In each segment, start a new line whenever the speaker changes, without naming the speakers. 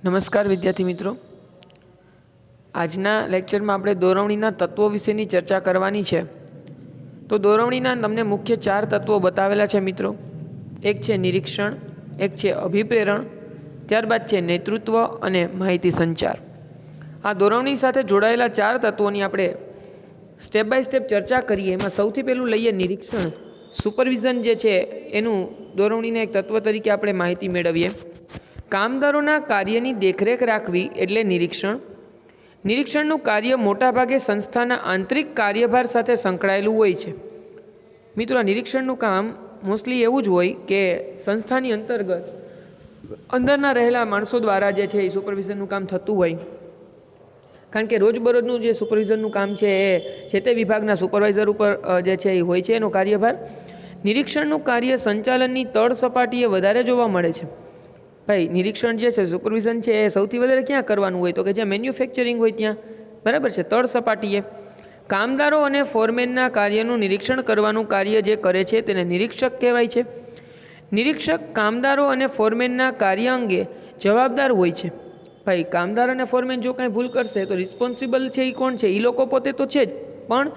નમસ્કાર વિદ્યાર્થી મિત્રો, આજના લેક્ચરમાં આપણે દોરવણીના તત્વો વિશેની ચર્ચા કરવાની છે. તો દોરવણીના તમને મુખ્ય 4 તત્વો બતાવેલા છે મિત્રો. એક છે નિરીક્ષણ, એક છે અભિપ્રેરણ, ત્યારબાદ છે નેતૃત્વ અને માહિતી સંચાર. આ દોરવણી સાથે જોડાયેલા 4 તત્વોની આપણે સ્ટેપ બાય સ્ટેપ ચર્ચા કરીએ. એમાં સૌથી પહેલું લઈએ નિરીક્ષણ. સુપરવિઝન જે છે એનું દોરવણીના એક તત્વ તરીકે આપણે માહિતી મેળવીએ. કામદારોના કાર્યની દેખરેખ રાખવી એટલે નિરીક્ષણ. નિરીક્ષણનું કાર્ય મોટાભાગે સંસ્થાના આંતરિક કાર્યભાર સાથે સંકળાયેલું હોય છે. મિત્રો, નિરીક્ષણનું કામ મોસ્ટલી એવું જ હોય કે સંસ્થાની અંતર્ગત અંદરના રહેલા માણસો દ્વારા જે છે એ સુપરવિઝનનું કામ થતું હોય. કારણ કે રોજબરોજનું જે સુપરવિઝનનું કામ છે એ જે તે વિભાગના સુપરવાઇઝર ઉપર જે છે એ હોય છે એનો કાર્યભાર. નિરીક્ષણનું કાર્ય સંચાલનની તળ સપાટીએ વધારે જોવા મળે છે. ભાઈ, નિરીક્ષણ જે છે, સુપરવિઝન છે, એ સૌથી વધારે ક્યાં કરવાનું હોય? તો કે જ્યાં મેન્યુફેક્ચરિંગ હોય ત્યાં, બરાબર છે, તળ સપાટીએ. કામદારો અને ફોરમેનના કાર્યનું નિરીક્ષણ કરવાનું કાર્ય જે કરે છે તેને નિરીક્ષક કહેવાય છે. નિરીક્ષક કામદારો અને ફોરમેનના કાર્ય અંગે જવાબદાર હોય છે. ભાઈ, કામદાર અને ફોરમેન જો કાંઈ ભૂલ કરશે તો રિસ્પોન્સિબલ છે એ કોણ છે? એ લોકો પોતે તો છે જ, પણ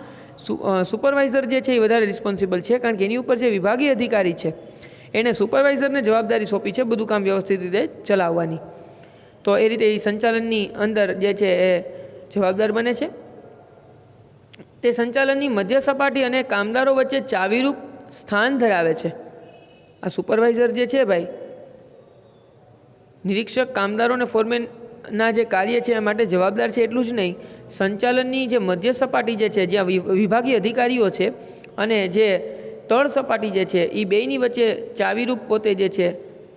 સુપરવાઇઝર જે છે એ વધારે રિસ્પોન્સિબલ છે, કારણ કે એની ઉપર જે વિભાગીય અધિકારી છે એણે સુપરવાઇઝરને જવાબદારી સોંપી છે બધું કામ વ્યવસ્થિત રીતે ચલાવવાની. તો એ રીતે એ સંચાલનની અંદર જે છે એ જવાબદાર બને છે. તે સંચાલનની મધ્ય સપાટી અને કામદારો વચ્ચે ચાવીરૂપ સ્થાન ધરાવે છે. આ સુપરવાઇઝર જે છે ભાઈ, નિરીક્ષક કામદારો અને ફોરમેનના જે કાર્ય છે એ માટે જવાબદાર છે એટલું જ નહીં, સંચાલનની જે મધ્ય સપાટી જે છે, જ્યાં વિભાગીય અધિકારીઓ છે અને જે તળ સપાટી જે છે એ બેયની વચ્ચે ચાવીરૂપ પોતે જે છે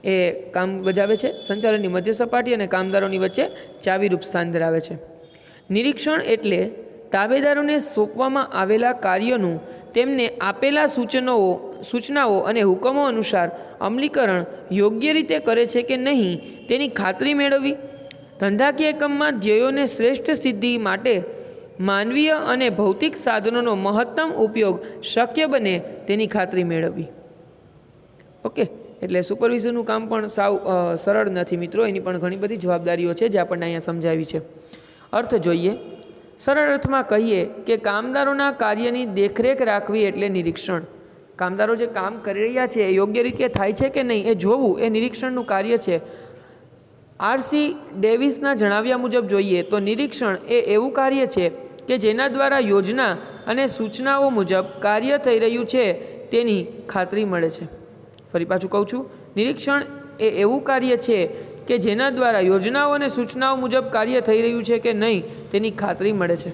એ કામ બજાવે છે. સંચાલનની મધ્ય સપાટી અને કામદારોની વચ્ચે ચાવીરૂપ સ્થાન ધરાવે છે. નિરીક્ષણ એટલે તાબેદારોને સોંપવામાં આવેલા કાર્યોનું તેમને આપેલા સૂચનાઓ અને હુકમો અનુસાર અમલીકરણ યોગ્ય રીતે કરે છે કે નહીં તેની ખાતરી મેળવવી. ધંધાકીય એકમમાં ધ્યેયોને શ્રેષ્ઠ સિદ્ધિ માટે માનવીય અને ભૌતિક સાધનોનો મહત્તમ ઉપયોગ શક્ય બને તેની ખાતરી મેળવવી. ઓકે, એટલે સુપરવિઝનનું કામ પણ સાવ સરળ નથી મિત્રો. એની પણ ઘણી બધી જવાબદારીઓ છે જે આપણને અહીંયા સમજાવી છે. અર્થ જોઈએ. સરળ અર્થમાં કહીએ કે કામદારોના કાર્યની દેખરેખ રાખવી એટલે નિરીક્ષણ. કામદારો જે કામ કરી રહ્યા છે એ યોગ્ય રીતે થાય છે કે નહીં એ જોવું એ નિરીક્ષણનું કાર્ય છે. આર.સી. ડેવિસના જણાવ્યા મુજબ જોઈએ તો નિરીક્ષણ એ એવું કાર્ય છે કે જેના દ્વારા યોજના અને સૂચનાઓ મુજબ કાર્ય થઈ રહ્યું છે તેની ખાતરી મળે છે. ફરી પાછું કહું છું, નિરીક્ષણ એ એવું કાર્ય છે કે જેના દ્વારા યોજનાઓ અને સૂચનાઓ મુજબ કાર્ય થઈ રહ્યું છે કે નહીં તેની ખાતરી મળે છે.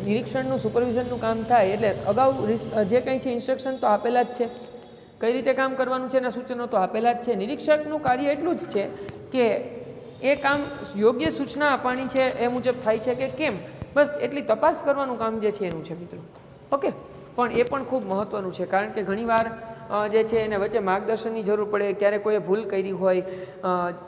નિરીક્ષણનું સુપરવિઝનનું કામ થાય એટલે અગાઉ જે કંઈ છે ઇન્સ્ટ્રક્શન તો આપેલા જ છે, કઈ રીતે કામ કરવાનું છે એના સૂચનો તો આપેલા જ છે. નિરીક્ષકનું કાર્ય એટલું જ છે કે એ કામ યોગ્ય સૂચના આપવાની છે એ મુજબ થાય છે કે કેમ, બસ એટલી તપાસ કરવાનું કામ જે છે એનું છે મિત્રો. ઓકે, પણ એ પણ ખૂબ મહત્ત્વનું છે, કારણ કે ઘણીવાર જે છે એને વચ્ચે માર્ગદર્શનની જરૂર પડે. ક્યારેક કોઈએ ભૂલ કરી હોય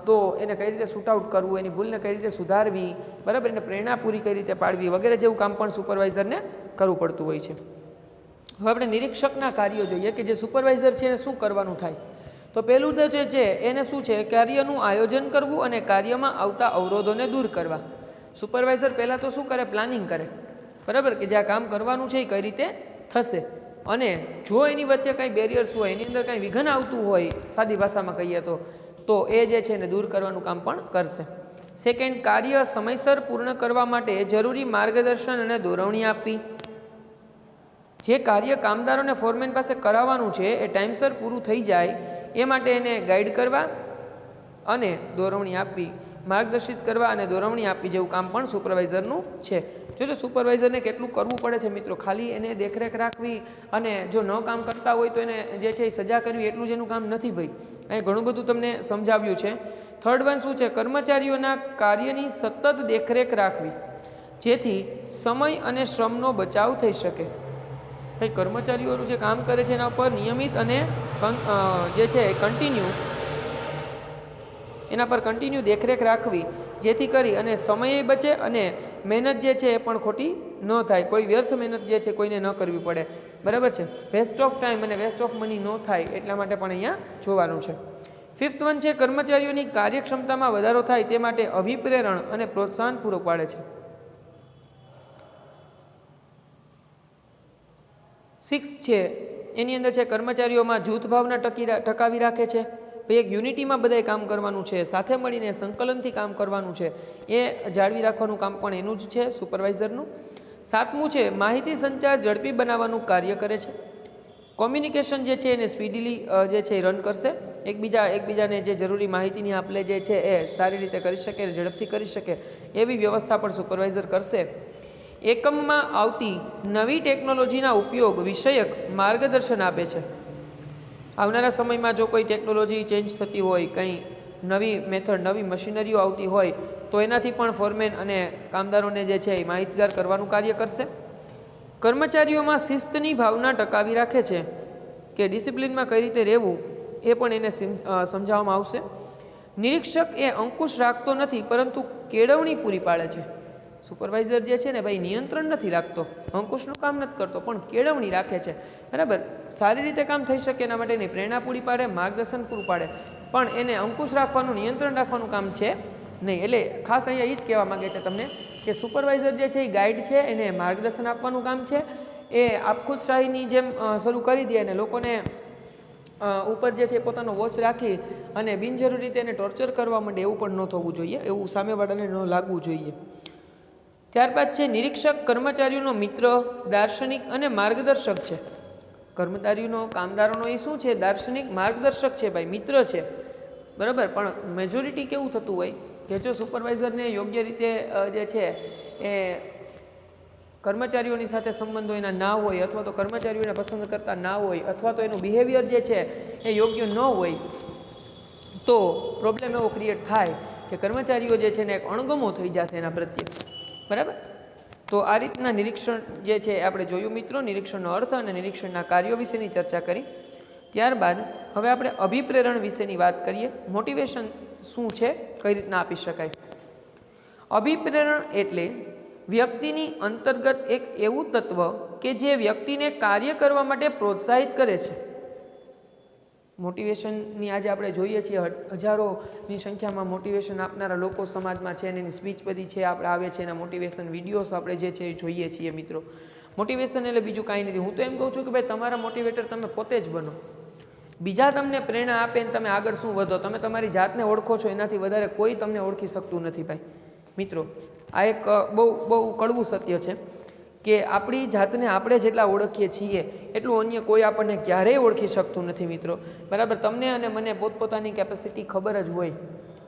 તો એને કઈ રીતે શૂટ આઉટ કરવું, એની ભૂલને કઈ રીતે સુધારવી, બરાબર, એને પ્રેરણા પૂરી કઈ રીતે પાડવી વગેરે જેવું કામ પણ સુપરવાઇઝરને કરવું પડતું હોય છે. હવે આપણે નિરીક્ષકના કાર્યો જોઈએ કે જે સુપરવાઇઝર છે એને શું કરવાનું થાય. તો પહેલું તો જે છે એને શું છે, કાર્યનું આયોજન કરવું અને કાર્યમાં આવતા અવરોધોને દૂર કરવા. સુપરવાઇઝર પહેલાં તો શું કરે, પ્લાનિંગ કરે, બરાબર, કે જે આ કામ કરવાનું છે એ કઈ રીતે થશે, અને જો એની વચ્ચે કાંઈ બેરિયર્સ હોય, એની અંદર કાંઈ વિઘન આવતું હોય, સાદી ભાષામાં કહીએ તો એ જે છે એને દૂર કરવાનું કામ પણ કરશે. સેકન્ડ, કાર્ય સમયસર પૂર્ણ કરવા માટે જરૂરી માર્ગદર્શન અને દોરવણી આપવી. જે કાર્ય કામદારોને ફોરમેન પાસે કરાવવાનું છે એ ટાઈમસર પૂરું થઈ જાય એ માટે એને ગાઈડ કરવા અને દોરવણી આપવી, માર્ગદર્શિત કરવા અને દોરવણી આપવી જેવું કામ પણ સુપરવાઇઝરનું છે. જો સુપરવાઇઝરને કેટલું કરવું પડે છે મિત્રો, ખાલી એને દેખરેખ રાખવી અને જો ન કામ કરતા હોય તો એને જે છે એ સજા કરવી એટલું જ એનું કામ નથી ભાઈ. અહીં ઘણું બધું તમને સમજાવ્યું છે. થર્ડ વન શું છે, કર્મચારીઓના કાર્યની સતત દેખરેખ રાખવી જેથી સમય અને શ્રમનો બચાવ થઈ શકે. ભાઈ, કર્મચારીઓનું જે કામ કરે છે એના ઉપર નિયમિત અને જે છે કન્ટિન્યુ દેખરેખ રાખવી જેથી કરી અને સમય બચે અને મહેનત જે છે એ પણ ખોટી ન થાય, કોઈ વ્યર્થ મહેનત જે છે કોઈને ન કરવી પડે, બરાબર છે. વેસ્ટ ઓફ ટાઈમ અને વેસ્ટ ઓફ મની ન થાય એટલા માટે પણ અહીંયા જોવાનું છે. ફિફ્થ વન છે કર્મચારીઓની કાર્યક્ષમતામાં વધારો થાય તે માટે અભિપ્રેરણ અને પ્રોત્સાહન પૂરું પાડે છે. સિક્સ છે એની અંદર છે કર્મચારીઓમાં જૂથ ભાવના ટકાવી રાખે છે. ભાઈ એક યુનિટીમાં બધાએ કામ કરવાનું છે, સાથે મળીને સંકલનથી કામ કરવાનું છે, એ જાળવી રાખવાનું કામ પણ એનું જ છે સુપરવાઇઝરનું. સાતમું છે માહિતી સંચાર ઝડપી બનાવવાનું કાર્ય કરે છે. કોમ્યુનિકેશન જે છે એને સ્પીડીલી જે છે એ રન કરશે. એકબીજાને જે જરૂરી માહિતીની આપલે જે છે એ સારી રીતે કરી શકે, ઝડપથી કરી શકે એવી વ્યવસ્થા પણ સુપરવાઇઝર કરશે. એકમમાં આવતી નવી ટેકનોલોજીના ઉપયોગ વિષયક માર્ગદર્શન આપે છે. આવનારા સમયમાં જો કોઈ ટેકનોલોજી ચેન્જ થતી હોય, કંઈ નવી મેથડ, નવી મશીનરીઓ આવતી હોય તો એનાથી પણ ફોરમેન અને કામદારોને જે છે એ માહિતગાર કરવાનું કાર્ય કરશે. કર્મચારીઓમાં શિસ્તની ભાવના ટકાવી રાખે છે કે ડિસિપ્લિનમાં કઈ રીતે રહેવું એ પણ એને સમજાવવામાં આવશે. નિરીક્ષક એ અંકુશ રાખતો નથી પરંતુ કેળવણી પૂરી પાડે છે. સુપરવાઇઝર જે છે ને ભાઈ નિયંત્રણ નથી રાખતો, અંકુશનું કામ નથી કરતો, પણ કેળવણી રાખે છે. બરાબર, સારી રીતે કામ થઈ શકે એના માટેની પ્રેરણા પૂરી પાડે, માર્ગદર્શન પૂરું પાડે, પણ એને અંકુશ રાખવાનું, નિયંત્રણ રાખવાનું કામ છે નહીં. એટલે ખાસ અહીંયા એ જ કહેવા માગે છે તમને કે સુપરવાઇઝર જે છે એ ગાઈડ છે, એને માર્ગદર્શન આપવાનું કામ છે. એ આપખુદશાહીની જેમ શરૂ કરી દે અને લોકોને ઉપર જે છે પોતાનો વોચ રાખી અને બિનજરૂરી રીતે એને ટોર્ચર કરવા માંડે, એવું પણ ન થવું જોઈએ, એવું સામેવાળાને ન લાગવું જોઈએ. ત્યારબાદ છે નિરીક્ષક કર્મચારીઓનો મિત્ર, દાર્શનિક અને માર્ગદર્શક છે. કર્મચારીઓનો, કામદારોનો એ શું છે? દાર્શનિક, માર્ગદર્શક છે ભાઈ, મિત્ર છે. બરાબર, પણ મેજોરિટી કેવું થતું હોય કે જો સુપરવાઇઝરને યોગ્ય રીતે જે છે એ કર્મચારીઓની સાથે સંબંધો એના ના હોય, અથવા તો કર્મચારીઓને પસંદ કરતા ના હોય, અથવા તો એનું બિહેવિયર જે છે એ યોગ્ય ન હોય, તો પ્રોબ્લેમ એવો ક્રિએટ થાય કે કર્મચારીઓ જે છે ને એક અણગમો થઈ જશે એના પ્રત્યે. બરાબર, તો આ રીતના નિરીક્ષણ જે છે આપણે જોયું મિત્રો, નિરીક્ષણનો અર્થ અને નિરીક્ષણના કાર્યો વિશેની ચર્ચા કરી. ત્યારબાદ હવે આપણે અભિપ્રેરણ વિશેની વાત કરીએ. મોટિવેશન શું છે, કઈ રીતના આપી શકાય? અભિપ્રેરણ એટલે વ્યક્તિની અંતર્ગત એક એવું તત્વ કે જે વ્યક્તિને કાર્ય કરવા માટે પ્રોત્સાહિત કરે છે. મોટિવેશનની આજે આપણે જોઈએ છીએ હજારોની સંખ્યામાં મોટિવેશન આપનારા લોકો સમાજમાં છે, અને એની સ્પીચ બધી છે આપણે આવે છે, એના મોટિવેશન વિડીયોઝ આપણે જે છે એ જોઈએ છીએ મિત્રો. મોટિવેશન એટલે બીજું કાંઈ નથી. હું તો એમ કહું છું કે ભાઈ તમારા મોટિવેટર તમે પોતે જ બનો. બીજા તમને પ્રેરણા આપે ને તમે આગળ શું વધો, તમે તમારી જાતને ઓળખો છો એનાથી વધારે કોઈ તમને ઓળખી શકતું નથી ભાઈ મિત્રો. આ એક બહુ કડવું સત્ય છે કે આપણી જાતને આપણે જેટલા ઓળખીએ છીએ એટલું અન્ય કોઈ આપણને ક્યારેય ઓળખી શકતું નથી મિત્રો. બરાબર, તમને અને મને પોતપોતાની કેપેસિટી ખબર જ હોય.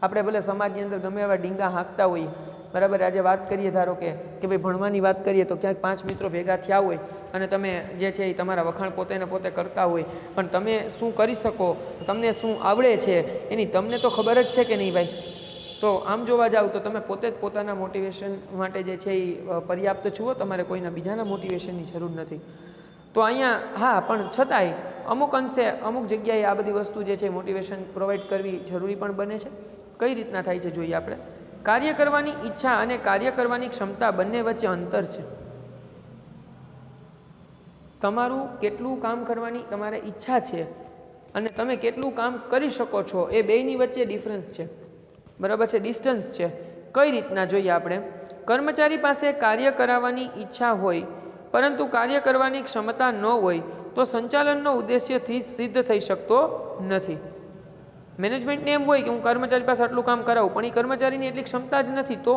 આપણે ભલે સમાજની અંદર ગમે એવા ડીંગા હાંકતા હોઈએ, બરાબર, આજે વાત કરીએ ધારો કે ભાઈ ભણવાની વાત કરીએ તો ક્યાંક 5 મિત્રો ભેગા થયા હોય અને તમે જે છે એ તમારા વખાણ પોતે કરતા હોય, પણ તમે શું કરી શકો, તમને શું આવડે છે એની તમને તો ખબર જ છે કે નહીં ભાઈ. તો આમ જોવા જાવ તો તમે પોતે જ પોતાના મોટિવેશન માટે જે છે એ પર્યાપ્ત છો, તમારે કોઈના બીજાના મોટિવેશનની જરૂર નથી. તો અહીંયા હા, પણ છતાંય અમુક અંશે અમુક જગ્યાએ આ બધી વસ્તુ જે છે મોટિવેશન પ્રોવાઈડ કરવી જરૂરી પણ બને છે. કઈ રીતના થાય છે જોઈએ આપણે. કાર્ય કરવાની ઈચ્છા અને કાર્ય કરવાની ક્ષમતા બંને વચ્ચે અંતર છે. તમારું કેટલું કામ કરવાની તમારે ઈચ્છા છે અને તમે કેટલું કામ કરી શકો છો, એ બેયની વચ્ચે ડિફરન્સ છે. બરાબર છે, ડિસ્ટન્સ છે. કઈ રીતના જોઈએ આપણે. કર્મચારી પાસે કાર્ય કરાવવાની ઈચ્છા હોય પરંતુ કાર્ય કરવાની ક્ષમતા ન હોય તો સંચાલનનો ઉદ્દેશ્ય સિદ્ધ થઈ શકતો નથી. મેનેજમેન્ટને એમ હોય કે હું કર્મચારી પાસે આટલું કામ કરાવું, પણ એ કર્મચારીની એટલી ક્ષમતા જ નથી. તો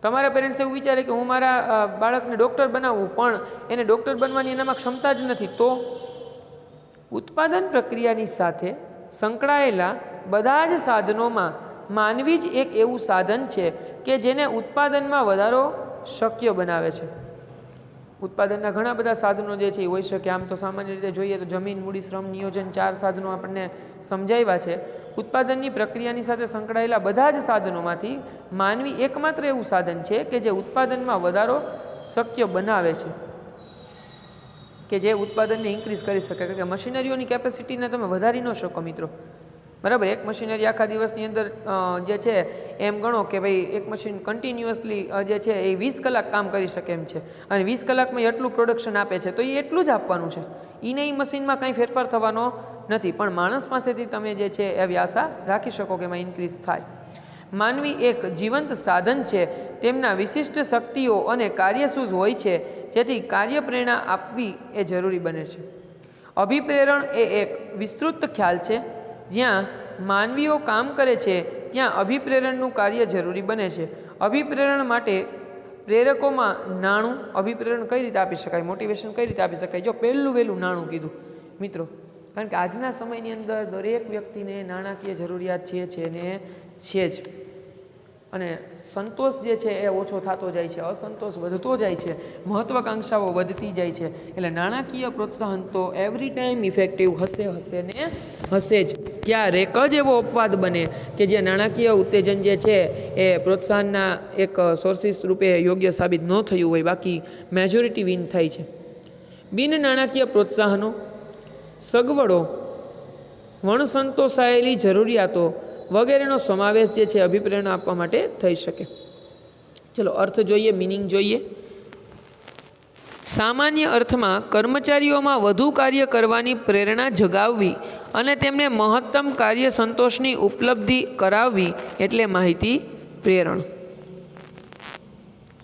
તમારા પેરેન્ટ્સ એવું વિચારે કે હું મારા બાળકને ડૉક્ટર બનાવું, પણ એને ડૉક્ટર બનવાની એનામાં ક્ષમતા જ નથી. તો ઉત્પાદન પ્રક્રિયાની સાથે સંકળાયેલા બધા જ સાધનોમાં માનવી જ એક એવું સાધન છે કે જેને ઉત્પાદનમાં વધારો શક્ય બનાવે છે. ઉત્પાદનના ઘણા બધા સાધનો જે છે એ હોઈ શકે. આમ તો સામાન્ય રીતે જોઈએ તો જમીન, મૂડી, શ્રમ, નિયોજન 4 સાધનો આપણને સમજાવ્યા છે. ઉત્પાદનની પ્રક્રિયાની સાથે સંકળાયેલા બધા જ સાધનોમાંથી માનવી એકમાત્ર એવું સાધન છે કે જે ઉત્પાદનમાં વધારો શક્ય બનાવે છે, કે જે ઉત્પાદનને ઇન્ક્રીઝ કરી શકે. કારણ કે મશીનરીઓની કેપેસિટીને તમે વધારી ન શકો મિત્રો. બરાબર. એક મશીનરી આખા દિવસની અંદર જે છે એમ ગણો કે ભાઈ એક મશીન કન્ટિન્યુઅસલી જે છે એ 20 કલાક કામ કરી શકે એમ છે અને 20 કલાકમાં એટલું પ્રોડક્શન આપે છે, તો એ એટલું જ આપવાનું છે. એને એ મશીનમાં કંઈ ફેરફાર થવાનો નથી. પણ માણસ પાસેથી તમે જે છે એવી આશા રાખી શકો કે એમાં ઇન્ક્રીઝ થાય. માનવી એક જીવંત સાધન છે. તેમના વિશિષ્ટ શક્તિઓ અને કાર્યસૂઝ હોય છે, જેથી કાર્ય પ્રેરણા આપવી એ જરૂરી બને છે. અભિપ્રેરણ એ એક વિસ્તૃત ખ્યાલ છે. જ્યાં માનવીઓ કામ કરે છે ત્યાં અભિપ્રેરણનું કાર્ય જરૂરી બને છે. અભિપ્રેરણ માટે પ્રેરકોમાં નાણું. અભિપ્રેરણ કઈ રીતે આપી શકાય, મોટિવેશન કઈ રીતે આપી શકાય? જો પહેલું વહેલું નાણું કીધું મિત્રો, કારણ કે આજના સમયની અંદર દરેક વ્યક્તિને નાણાકીય જરૂરિયાત છે ને છે જ, અને સંતોષ જે છે એ ઓછો થતો જાય છે, અસંતોષ વધતો જાય છે, મહત્વાકાંક્ષાઓ વધતી જાય છે. એટલે નાણાકીય પ્રોત્સાહન તો એવરી ટાઈમ ઇફેક્ટિવ હશે ને હશે જ. ક્યારેક જ એવો અપવાદ બને કે જે નાણાકીય ઉત્તેજન જે છે એ પ્રોત્સાહનના એક સોર્સિસ રૂપે યોગ્ય સાબિત ન થયું હોય, બાકી મેજોરિટી વિન થાય છે. બિન નાણાકીય પ્રોત્સાહનો, સગવડો, વણસંતોષાયેલી જરૂરિયાતો વગેરેનો સમાવેશ જે છે અભિપ્રેરણા આપવા માટે થઈ શકે. ચલો અર્થ જોઈએ, મિનિંગ જોઈએ. સામાન્ય અર્થમાં કર્મચારીઓમાં વધુ કાર્ય કરવાની પ્રેરણા જગાવવી અને તેમને મહત્તમ કાર્ય સંતોષની ઉપલબ્ધિ કરાવવી એટલે માહિતી પ્રેરણ.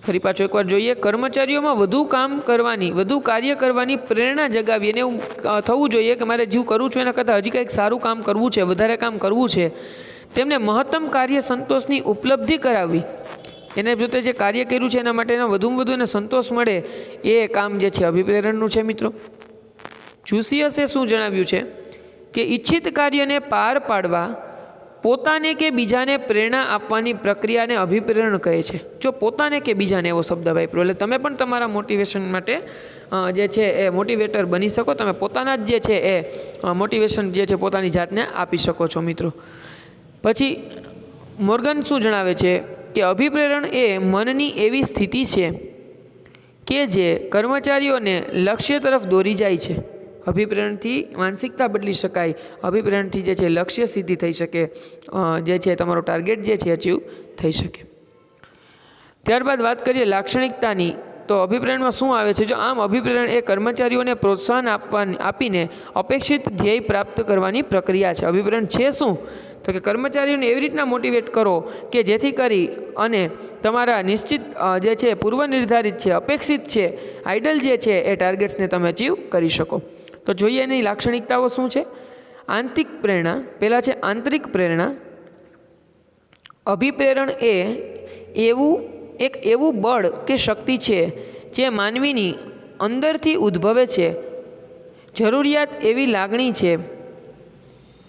ફરી પાછો એકવાર જોઈએ. કર્મચારીઓમાં વધુ કામ કરવાની, વધુ કાર્ય કરવાની પ્રેરણા જગાવી, અને એવું થવું જોઈએ કે મારે જે કરું છું એના કરતાં હજી કંઈક સારું કામ કરવું છે, વધારે કામ કરવું છે. તેમને મહત્તમ કાર્ય સંતોષની ઉપલબ્ધિ કરાવવી, એને પોતે જે કાર્ય કર્યું છે એના માટેના વધુમાં વધુ એને સંતોષ મળે, એ કામ જે છે અભિપ્રેરણનું છે મિત્રો. જુસિયસે શું જણાવ્યું છે કે ઈચ્છિત કાર્યને પાર પાડવા પોતાને કે બીજાને પ્રેરણા આપવાની પ્રક્રિયાને અભિપ્રેરણ કહે છે. જો પોતાને કે બીજાને એવો શબ્દ વાપરો, એટલે તમે પણ તમારા મોટિવેશન માટે જે છે એ મોટિવેટર બની શકો. તમે પોતાના જ જે છે એ મોટિવેશન જે છે પોતાની જાતને આપી શકો છો મિત્રો. પછી મોર્ગન શું જણાવે છે કે અભિપ્રેરણ એ મનની એવી સ્થિતિ છે કે જે કર્મચારીઓને લક્ષ્ય તરફ દોરી જાય છે. અભિપ્રેરણથી માનસિકતા બદલી શકાય, અભિપ્રેરણથી જે છે લક્ષ્ય સિદ્ધિ થઈ શકે, જે છે તમારો ટાર્ગેટ જે છે અચીવ થઈ શકે. ત્યારબાદ વાત કરીએ લાક્ષણિકતાની, તો અભિપ્રેરણમાં શું આવે છે? જો આમ અભિપ્રેરણ એ કર્મચારીઓને પ્રોત્સાહન આપીને અપેક્ષિત ધ્યેય પ્રાપ્ત કરવાની પ્રક્રિયા છે. અભિપ્રેરણ છે શું? તો કે કર્મચારીઓને એવી રીતના મોટિવેટ કરો કે જેથી કરી અને તમારા નિશ્ચિત જે છે પૂર્વ નિર્ધારિત છે, અપેક્ષિત છે, આઇડલ જે છે એ ટાર્ગેટ્સને તમે અચીવ કરી શકો. તો જોઈએ એની લાક્ષણિકતાઓ શું છે. આંતરિક પ્રેરણા, પહેલાં છે આંતરિક પ્રેરણા. અભિપ્રેરણ એ એક એવું બળ કે શક્તિ છે જે માનવીની અંદરથી ઉદ્ભવે છે. જરૂરિયાત એવી લાગણી છે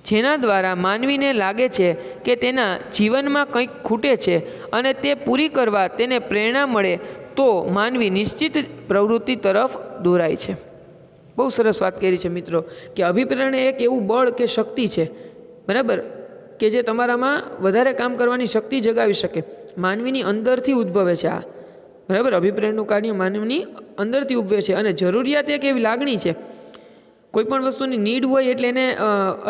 જેના દ્વારા માનવીને લાગે છે કે તેના જીવનમાં કંઈક ખૂટે છે અને તે પૂરી કરવા તેને પ્રેરણા મળે તો માનવી નિશ્ચિત પ્રવૃત્તિ તરફ દોરાય છે. બહુ સરસ વાત કરી છે મિત્રો કે અભિપ્રેરણ એક એવું બળ કે શક્તિ છે, બરાબર, કે જે તમારામાં વધારે કામ કરવાની શક્તિ જગાવી શકે. માનવીની અંદરથી ઉદ્ભવે છે આ, બરાબર. અભિપ્રેરણનું કાર્ય માનવીની અંદરથી ઉદ્ભવે છે અને જરૂરિયાત એક એવી લાગણી છે. કોઈ પણ વસ્તુની નીડ હોય એટલે એને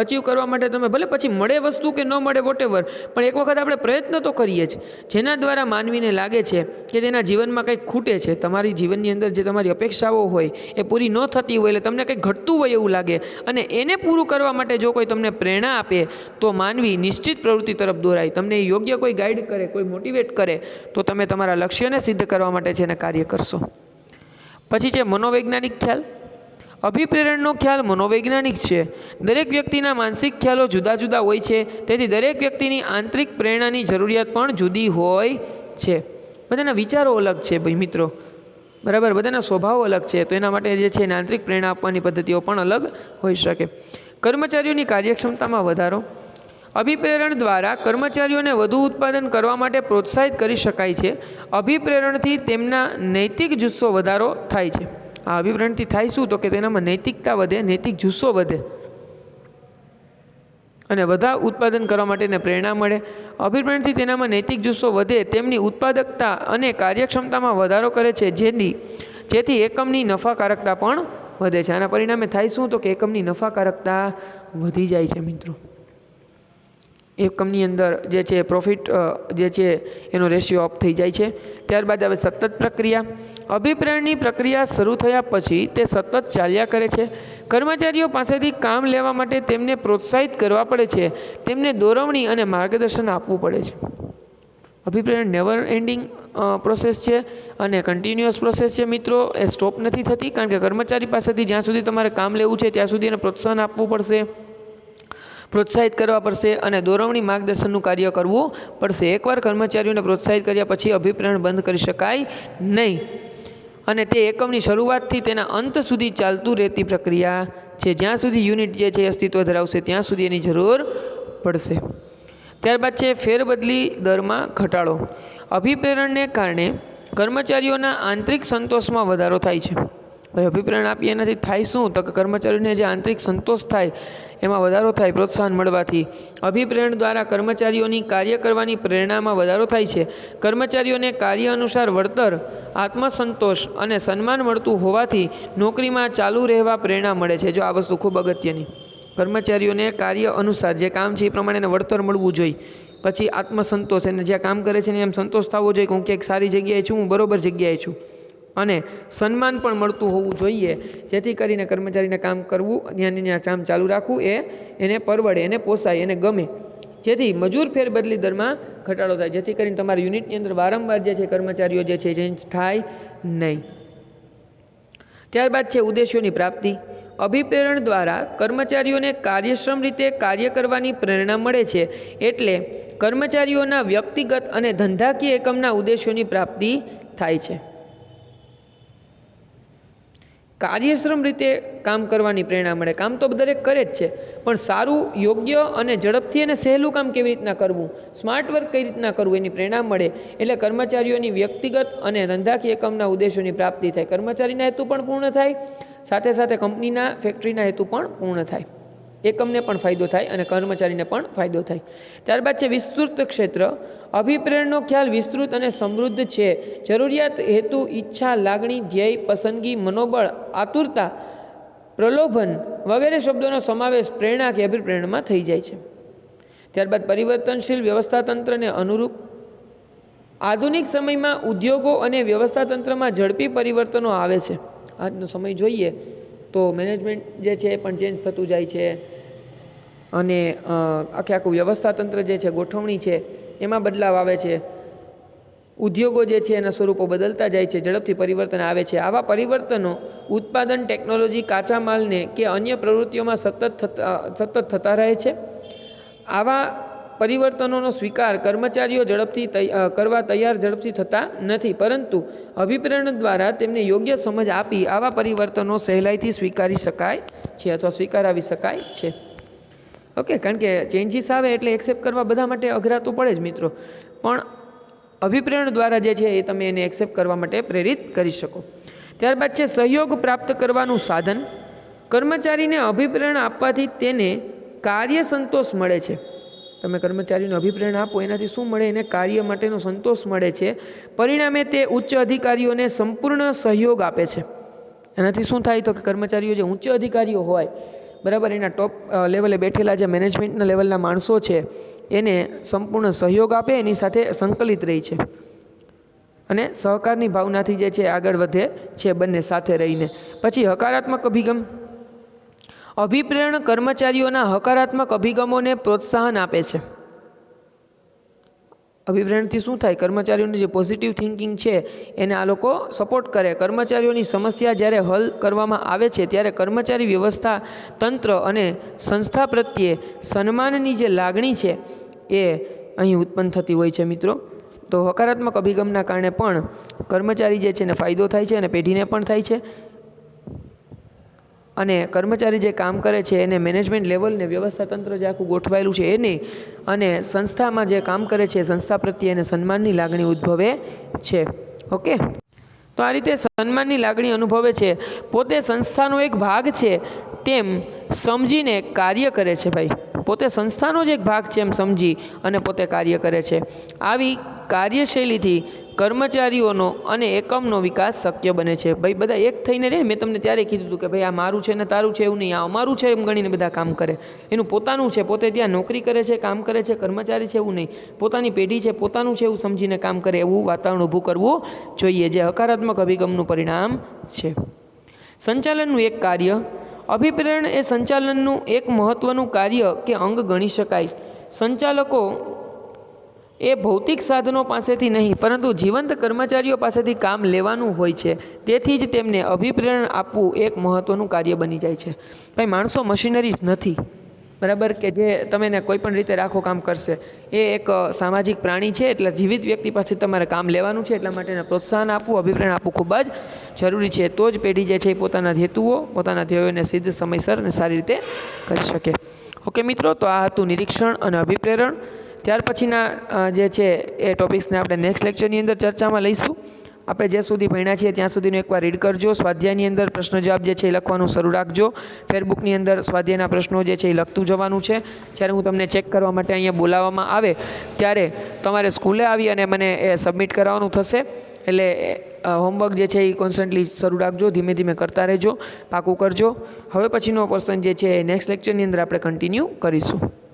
અચીવ કરવા માટે તમે ભલે પછી મળે વસ્તુ કે ન મળે વોટેવર, પણ એક વખત આપણે પ્રયત્ન તો કરીએ જ, જેના દ્વારા માનવીને લાગે છે કે તેના જીવનમાં કંઈક ખૂટે છે. તમારી જીવનની અંદર જે તમારી અપેક્ષાઓ હોય એ પૂરી ન થતી હોય, એટલે તમને કંઈક ઘટતું હોય એવું લાગે, અને એને પૂરું કરવા માટે જો કોઈ તમને પ્રેરણા આપે તો માનવી નિશ્ચિત પ્રવૃત્તિ તરફ દોરાય. તમને યોગ્ય કોઈ ગાઈડ કરે, કોઈ મોટિવેટ કરે તો તમે તમારા લક્ષ્યને સિદ્ધ કરવા માટે છે એને કાર્ય કરશો. પછી છે મનોવૈજ્ઞાનિક ખ્યાલ. અભિપ્રેરણનો ખ્યાલ મનોવૈજ્ઞાનિક છે. દરેક વ્યક્તિના માનસિક ખ્યાલો જુદા જુદા હોય છે, તેથી દરેક વ્યક્તિની આંતરિક પ્રેરણાની જરૂરિયાત પણ જુદી હોય છે. બધાના વિચારો અલગ છે ભાઈ મિત્રો, બરાબર, બધાના સ્વભાવ અલગ છે, તો એના માટે જે છે આંતરિક પ્રેરણા આપવાની પદ્ધતિઓ પણ અલગ હોઈ શકે. કર્મચારીઓની કાર્યક્ષમતામાં વધારો. અભિપ્રેરણ દ્વારા કર્મચારીઓને વધુ ઉત્પાદન કરવા માટે પ્રોત્સાહિત કરી શકાય છે. અભિપ્રેરણથી તેમના નૈતિક જુસ્સો વધારો થાય છે. આ અભિપ્રેરણથી થાય શું? તો કે તેનામાં નૈતિકતા વધે, નૈતિક જુસ્સો વધે અને વધારે ઉત્પાદન કરવા માટેને પ્રેરણા મળે. અભિપ્રેરણથી તેનામાં નૈતિક જુસ્સો વધે, તેમની ઉત્પાદકતા અને કાર્યક્ષમતામાં વધારો કરે છે, જેથી એકમની નફાકારકતા પણ વધે છે. આના પરિણામે થાય શું? તો કે એકમની નફાકારકતા વધી જાય છે મિત્રો. એકમની અંદર જે છે પ્રોફિટ જે છે એનો રેશિયો અપ થઈ જાય છે. ત્યારબાદ હવે સતત પ્રક્રિયા. અભિપ્રેરણની પ્રક્રિયા શરૂ થયા પછી તે સતત ચાલ્યા કરે છે. કર્મચારીઓ પાસેથી કામ લેવા માટે તેમને પ્રોત્સાહિત કરવા પડે છે, તેમને દોરવણી અને માર્ગદર્શન આપવું પડે છે. અભિપ્રેરણ નેવર એન્ડિંગ પ્રોસેસ છે અને કન્ટિન્યુઅસ પ્રોસેસ છે મિત્રો. એ સ્ટોપ નથી થતી, કારણ કે કર્મચારી પાસેથી જ્યાં સુધી તમારે કામ લેવું છે ત્યાં સુધી એને પ્રોત્સાહન આપવું પડશે, પ્રોત્સાહિત કરવા પડશે અને દોરવણી માર્ગદર્શનનું કાર્ય કરવું પડશે. એકવાર કર્મચારીઓને પ્રોત્સાહિત કર્યા પછી અભિપ્રેરણ બંધ કરી શકાય નહીં અને તે એકમની શરૂઆતથી તેના અંત સુધી ચાલતું રહેતી પ્રક્રિયા છે. જ્યાં સુધી યુનિટ જે છે અસ્તિત્વ ધરાવશે ત્યાં સુધી એની જરૂર પડશે. ત્યારબાદ છે ફેરબદલી દરમાં ઘટાડો. અભિપ્રેરણને કારણે કર્મચારીઓના આંતરિક સંતોષમાં વધારો થાય છે. ભાઈ અભિપ્રેરણ આપીએ એનાથી થાય શું? તો કે કર્મચારીઓને જે આંતરિક સંતોષ થાય એમાં વધારો થાય પ્રોત્સાહન મળવાથી. અભિપ્રેરણ દ્વારા કર્મચારીઓની કાર્ય કરવાની પ્રેરણામાં વધારો થાય છે. કર્મચારીઓને કાર્ય અનુસાર વળતર, આત્મસંતોષ અને સન્માન મળતું હોવાથી નોકરીમાં ચાલુ રહેવા પ્રેરણા મળે છે. જો આ વસ્તુ ખૂબ અગત્યની, કર્મચારીઓને કાર્ય અનુસાર જે કામ છે એ પ્રમાણે એને વળતર મળવું જોઈએ. પછી આત્મસંતોષ, એને જ્યાં કામ કરે છે ને એમ સંતોષ થવો જોઈએ કે હું ક્યાંક સારી જગ્યાએ છું, હું બરોબર જગ્યાએ છું. અને સન્માન પણ મળતું હોવું જોઈએ, જેથી કરીને કર્મચારીને કામ કરવું, ત્યાં કામ ચાલુ રાખવું એને પરવડે, એને પોસાય, એને ગમે. જેથી મજૂર ફેરબદલી દરમાં ઘટાડો થાય, જેથી કરીને તમારા યુનિટની અંદર વારંવાર જે છે કર્મચારીઓ જે છે ચેન્જ થાય નહીં. ત્યારબાદ છે ઉદ્દેશ્યોની પ્રાપ્તિ. અભિપ્રેરણ દ્વારા કર્મચારીઓને કાર્યક્ષમ રીતે કાર્ય કરવાની પ્રેરણા મળે છે, એટલે કર્મચારીઓના વ્યક્તિગત અને ધંધાકીય એકમના ઉદ્દેશ્યોની પ્રાપ્તિ થાય છે. કાર્યક્ષમ રીતે કામ કરવાની પ્રેરણા મળે. કામ તો દરેક કરે જ છે, પણ સારું, યોગ્ય અને ઝડપથી અને સહેલું કામ કેવી રીતના કરવું, સ્માર્ટ વર્ક કઈ રીતના કરવું એની પ્રેરણા મળે. એટલે કર્મચારીઓની વ્યક્તિગત અને ધંધાકીય એકમના ઉદ્દેશોની પ્રાપ્તિ થાય. કર્મચારીના હેતુ પણ પૂર્ણ થાય, સાથે સાથે કંપનીના, ફેક્ટરીના હેતુ પણ પૂર્ણ થાય. એકમને પણ ફાયદો થાય અને કર્મચારીને પણ ફાયદો થાય. ત્યારબાદ છે વિસ્તૃત ક્ષેત્ર. અભિપ્રેરણનો ખ્યાલ વિસ્તૃત અને સમૃદ્ધ છે. જરૂરિયાત, હેતુ, ઈચ્છા, લાગણી, ધ્યેય, પસંદગી, મનોબળ, આતુરતા, પ્રલોભન વગેરે શબ્દોનો સમાવેશ પ્રેરણા કે અભિપ્રેરણમાં થઈ જાય છે. ત્યારબાદ પરિવર્તનશીલ વ્યવસ્થાતંત્રને અનુરૂપ. આધુનિક સમયમાં ઉદ્યોગો અને વ્યવસ્થાતંત્રમાં ઝડપી પરિવર્તનો આવે છે. આજનો સમય જોઈએ તો મેનેજમેન્ટ જે છે એ પણ ચેન્જ થતું જાય છે અને આખું વ્યવસ્થાતંત્ર જે છે, ગોઠવણી છે, એમાં બદલાવ આવે છે. ઉદ્યોગો જે છે એના સ્વરૂપો બદલતા જાય છે, ઝડપથી પરિવર્તન આવે છે. આવા પરિવર્તનો ઉત્પાદન, ટેકનોલોજી, કાચા માલને કે અન્ય પ્રવૃત્તિઓમાં સતત થતા રહે છે. આવા પરિવર્તનોનો સ્વીકાર કર્મચારીઓ ઝડપથી કરવા તૈયાર ઝડપથી થતા નથી, પરંતુ અભિપ્રેરણ દ્વારા તેમને યોગ્ય સમજ આપી આવા પરિવર્તનો સહેલાઈથી સ્વીકારી શકાય છે અથવા સ્વીકારાવી શકાય છે. ઓકે, કારણ કે ચેન્જીસ આવે એટલે એક્સેપ્ટ કરવા બધા માટે અઘરા તો પડે જ મિત્રો, પણ અભિપ્રેરણ દ્વારા જે છે એ તમે એને એક્સેપ્ટ કરવા માટે પ્રેરિત કરી શકો. ત્યારબાદ છે સહયોગ પ્રાપ્ત કરવાનું સાધન. કર્મચારીને અભિપ્રેરણ આપવાથી તેને કાર્ય સંતોષ મળે છે. તમે કર્મચારીને અભિપ્રેરણ આપો એનાથી શું મળે? એને કાર્ય માટેનો સંતોષ મળે છે. પરિણામે તે ઉચ્ચ અધિકારીઓને સંપૂર્ણ સહયોગ આપે છે. એનાથી શું થાય તો કે કર્મચારીઓ જે ઉચ્ચ અધિકારીઓ હોય, બરાબર, એના ટોપ લેવલે બેઠેલા જે મેનેજમેન્ટના લેવલના માણસો છે એને સંપૂર્ણ સહયોગ આપે, એની સાથે સંકલિત રહી છે અને સહકારની ભાવનાથી જે છે આગળ વધે છે બંને સાથે રહીને. પછી હકારાત્મક અભિગમ. અભિપ્રેરણ કર્મચારીઓના હકારાત્મક અભિગમોને પ્રોત્સાહન આપે છે. અભિપ્રેરણથી શું થાય? કર્મચારીઓની જે પોઝિટિવ થિંકિંગ છે એને આ લોકો સપોર્ટ કરે. કર્મચારીઓની સમસ્યા જ્યારે હલ કરવામાં આવે છે ત્યારે કર્મચારી વ્યવસ્થા, તંત્ર અને સંસ્થા પ્રત્યે સન્માનની જે લાગણી છે એ અહીં ઉત્પન્ન થતી હોય છે મિત્રો. તો હકારાત્મક અભિગમના કારણે પણ કર્મચારી જે છે એને ફાયદો થાય છે અને પેઢીને પણ થાય છે. અને કર્મચારી જે કામ કરે છે એને મેનેજમેન્ટ લેવલને, વ્યવસ્થા તંત્ર જે આખું ગોઠવાયેલું છે એને, અને સંસ્થામાં જે કામ કરે છે સંસ્થા પ્રત્યે એને સન્માનની લાગણી ઉદ્ભવે છે. ઓકે, તો આ રીતે સન્માનની લાગણી અનુભવે છે. પોતે સંસ્થાનો એક ભાગ છે તેમ સમજીને કાર્ય કરે છે. ભાઈ, પોતે સંસ્થાનો જ એક ભાગ છે એમ સમજી અને પોતે કાર્ય કરે છે. આવી કાર્યશૈલીથી કર્મચારીઓનો અને એકમનો વિકાસ શક્ય બને છે. ભાઈ બધા એક થઈને રહે. મેં તમને ત્યારે કીધું હતું કે ભાઈ આ મારું છે ને તારું છે એવું નહીં, આ અમારું છે એમ ગણીને બધા કામ કરે. એનું પોતાનું છે, પોતે ત્યાં નોકરી કરે છે, કામ કરે છે, કર્મચારી છે એવું નહીં, પોતાની પેઢી છે, પોતાનું છે એવું સમજીને કામ કરે, એવું વાતાવરણ ઊભું કરવું જોઈએ, જે હકારાત્મક અભિગમનું પરિણામ છે. સંચાલનનું એક કાર્ય. અભિપ્રેરણ એ સંચાલનનું એક મહત્ત્વનું કાર્ય કે અંગ ગણી શકાય. સંચાલકો એ ભૌતિક સાધનો પાસેથી નહીં પરંતુ જીવંત કર્મચારીઓ પાસેથી કામ લેવાનું હોય છે. તેથી જ તેમને અભિપ્રેરણ આપવું એક મહત્ત્વનું કાર્ય બની જાય છે. ભાઈ માણસો મશીનરી જ નથી, બરાબર, કે જે તમે એને કોઈ પણ રીતે રાખો કામ કરશે. એ એક સામાજિક પ્રાણી છે, એટલે જીવિત વ્યક્તિ પાસેથી તમારે કામ લેવાનું છે. એટલા માટે એને પ્રોત્સાહન આપવું, અભિપ્રેરણ આપવું ખૂબ જ જરૂરી છે. તો જ પેઢી જે છે એ પોતાના હેતુઓ, પોતાના ધ્યેયોને સિદ્ધ સમયસર અને સારી રીતે કરી શકે. ઓકે મિત્રો, તો આ હતું નિરીક્ષણ અને અભિપ્રેરણ. ત્યાર પછીના જે છે એ ટોપિક્સને આપણે નેક્સ્ટ લેક્ચરની અંદર ચર્ચામાં લઈશું. આપણે જ્યાં સુધી ભણ્યા છીએ ત્યાં સુધીનું એકવાર રીડ કરજો. સ્વાધ્યાયની અંદર પ્રશ્ન જવાબ જે છે એ લખવાનું શરૂ રાખજો. ફેરબુકની અંદર સ્વાધ્યાયના પ્રશ્નો જે છે એ લખતું જવાનું છે. જ્યારે હું તમને ચેક કરવા માટે અહીંયા બોલાવવામાં આવે ત્યારે તમારે સ્કૂલે આવી અને મને એ સબમિટ કરાવવાનું થશે. એટલે હોમવર્ક જે છે એ કોન્સ્ટન્ટલી શરૂ રાખજો, ધીમે ધીમે કરતા રહેજો, પાકું કરજો. હવે પછીનો પોર્શન જે છે એ નેક્સ્ટ લેક્ચરની અંદર આપણે કન્ટિન્યુ કરીશું.